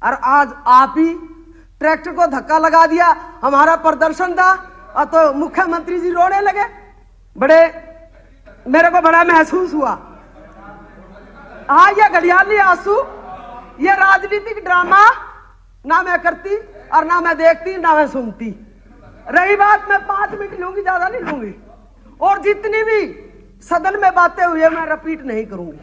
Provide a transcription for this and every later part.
और आज आप ही ट्रैक्टर को धक्का लगा दिया। हमारा प्रदर्शन था और तो मुख्यमंत्री जी रोने लगे। मेरे को बड़ा महसूस हुआ। हाँ, ये घड़ियाली आंसू, ये राजनीतिक ड्रामा ना मैं करती और ना मैं देखती ना मैं सुनती। रही बात, मैं 5 मिनट लूंगी, ज्यादा नहीं लूंगी, और जितनी भी सदन में बातें हुई मैं रिपीट नहीं करूंगी।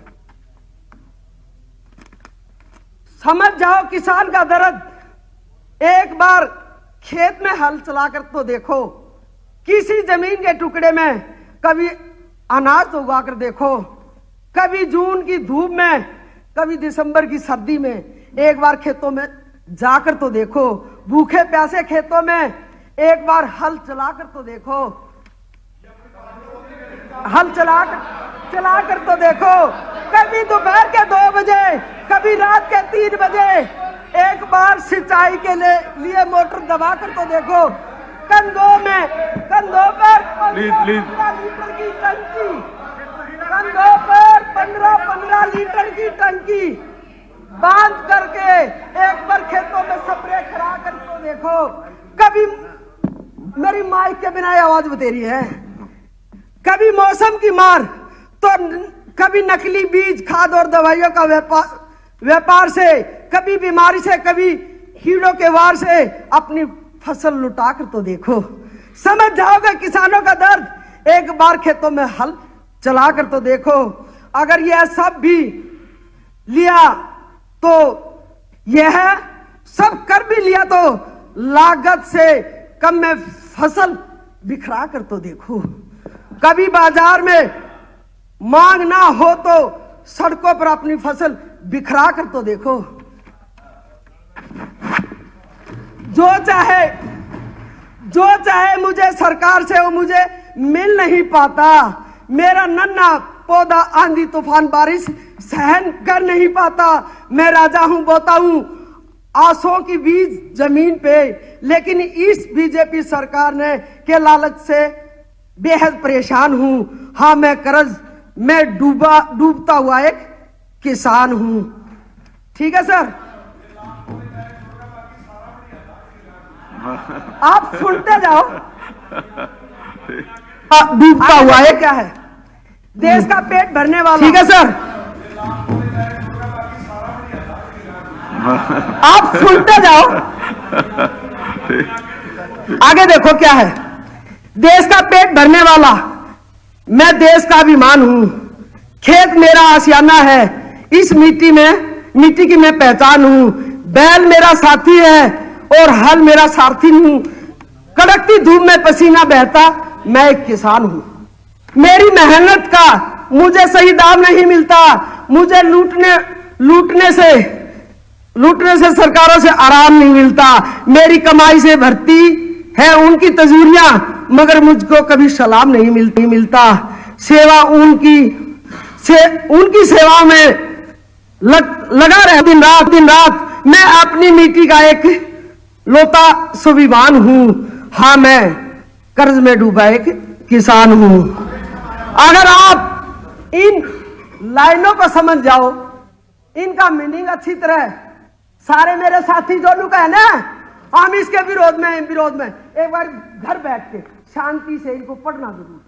समझ जाओ किसान का दर्द। एक बार खेत में हल चलाकर तो देखो, किसी जमीन के टुकड़े में कभी अनाज उगाकर देखो, कभी जून की धूप में, कभी दिसंबर की सर्दी में। एक बार खेतों में जाकर तो देखो, भूखे प्यासे खेतों में एक बार हल चलाकर तो देखो, हल चलाकर तो देखो। कभी दोपहर के 2 बजे, कभी रात के 3 बजे एक बार सिंचाई के लिए मोटर दबाकर तो देखो। कंधों पर 15 लीटर की टंकी, कंधों पर 15 लीटर की टंकी बांध करके एक बार खेतों में स्प्रे करा कर तो देखो। कभी मेरी माइक के बिना आवाज बतेरी है। कभी मौसम की मार तो कभी नकली बीज, खाद और दवाइयों का व्यापार से, कभी बीमारी से, कभी कीड़ों के वार से अपनी फसल लुटा कर तो देखो। समझ जाओगे किसानों का दर्द। एक बार खेतों में हल चला कर तो देखो। अगर यह सब भी लिया तो यह सब कर भी लिया तो लागत से कम में फसल बिखरा कर तो देखो। कभी बाजार में मांग ना हो तो सड़कों पर अपनी फसल बिखरा कर तो देखो। जो चाहे मुझे सरकार से वो मुझे मिल नहीं पाता। मेरा नन्हा पौधा आंधी तूफान बारिश सहन कर नहीं पाता। मैं राजा हूं, बोता हूं आसों की बीज जमीन पे, लेकिन इस बीजेपी सरकार ने के लालच से बेहद परेशान हूं। हाँ, मैं कर्ज में डूबता हुआ एक किसान हूं। ठीक है सर, आप सुनते जाओ। डूबता हुआ है क्या है? देश का पेट भरने वाला। ठीक है सर, आप सुनते जाओ। आगे देखो क्या है। देश का पेट भरने वाला, मैं देश का अभिमान हूं। खेत मेरा आशियाना है, इस मिट्टी की मैं पहचान हूं। बैल मेरा साथी है और हल मेरा सारथी हूं। कड़कती धूप में पसीना बहता मैं एक किसान हूं। मेरी मेहनत का मुझे सही दाम नहीं मिलता। मुझे लूटने से सरकारों से आराम नहीं मिलता। मेरी कमाई से भरती है उनकी तजूरियां, मगर मुझको कभी सलाम नहीं मिलता। सेवा उनकी सेवा में लगा रहे दिन रात। मैं अपनी मिट्टी का एक लोता स्वाभिमान हूं। हाँ, मैं कर्ज में डूबा एक किसान हूं। अगर आप इन लाइनों को समझ जाओ, इनका मीनिंग अच्छी तरह, सारे मेरे साथी जो लोग है ना, हम इसके विरोध में एक बार घर बैठ के शांति से इनको पढ़ना जरूर।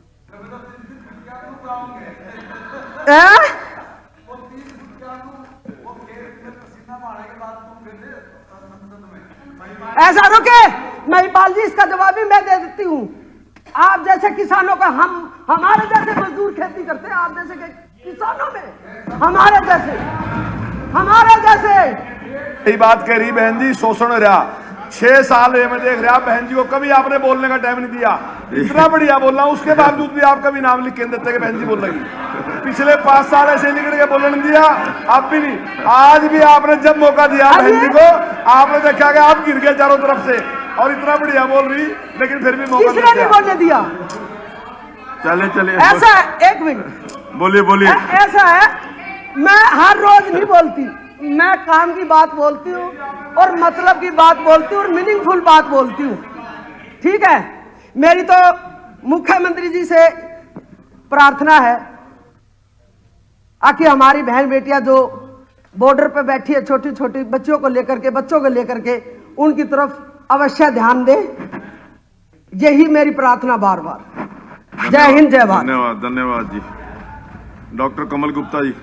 ऐसा रुके, महिपाल जी इसका जवाब भी मैं दे देती हूँ। आप जैसे किसानों का, हमारे जैसे मजदूर खेती करते हैं, आप जैसे किसानों में हमारे जैसे यही बात कह रही बहन जी। शोषण रहा 6 साल में देख रहा बहन जी को, कभी आपने बोलने का टाइम नहीं दिया। इतना बढ़िया बोल रहा हूं, उसके बावजूद भी आप कभी नाम लिख के देते कि बहन जी बोल रही। पिछले 5 साल ऐसे निकल के बोलने नहीं दिया, आप भी नहीं। आज भी आपने जब मौका दिया बहन जी को, आपने देखा कि आप गिर गए चारों तरफ से, और इतना बढ़िया बोल रही, लेकिन फिर भी मौका नहीं बोलने दिया। चले ऐसा एक मिनट बोलिए। ऐसा है, मैं हर रोज नहीं बोलती, मैं काम की बात बोलती हूँ और मतलब की बात बोलती हूँ और मीनिंगफुल बात बोलती हूँ। ठीक है, मेरी तो मुख्यमंत्री जी से प्रार्थना है कि हमारी बहन बेटियां जो बॉर्डर पे बैठी है छोटी छोटी बच्चों को लेकर के उनकी तरफ अवश्य ध्यान दे। यही मेरी प्रार्थना बार बार। जय हिंद, जय भारत। धन्यवाद, धन्यवाद जी। डॉक्टर कमल गुप्ता जी।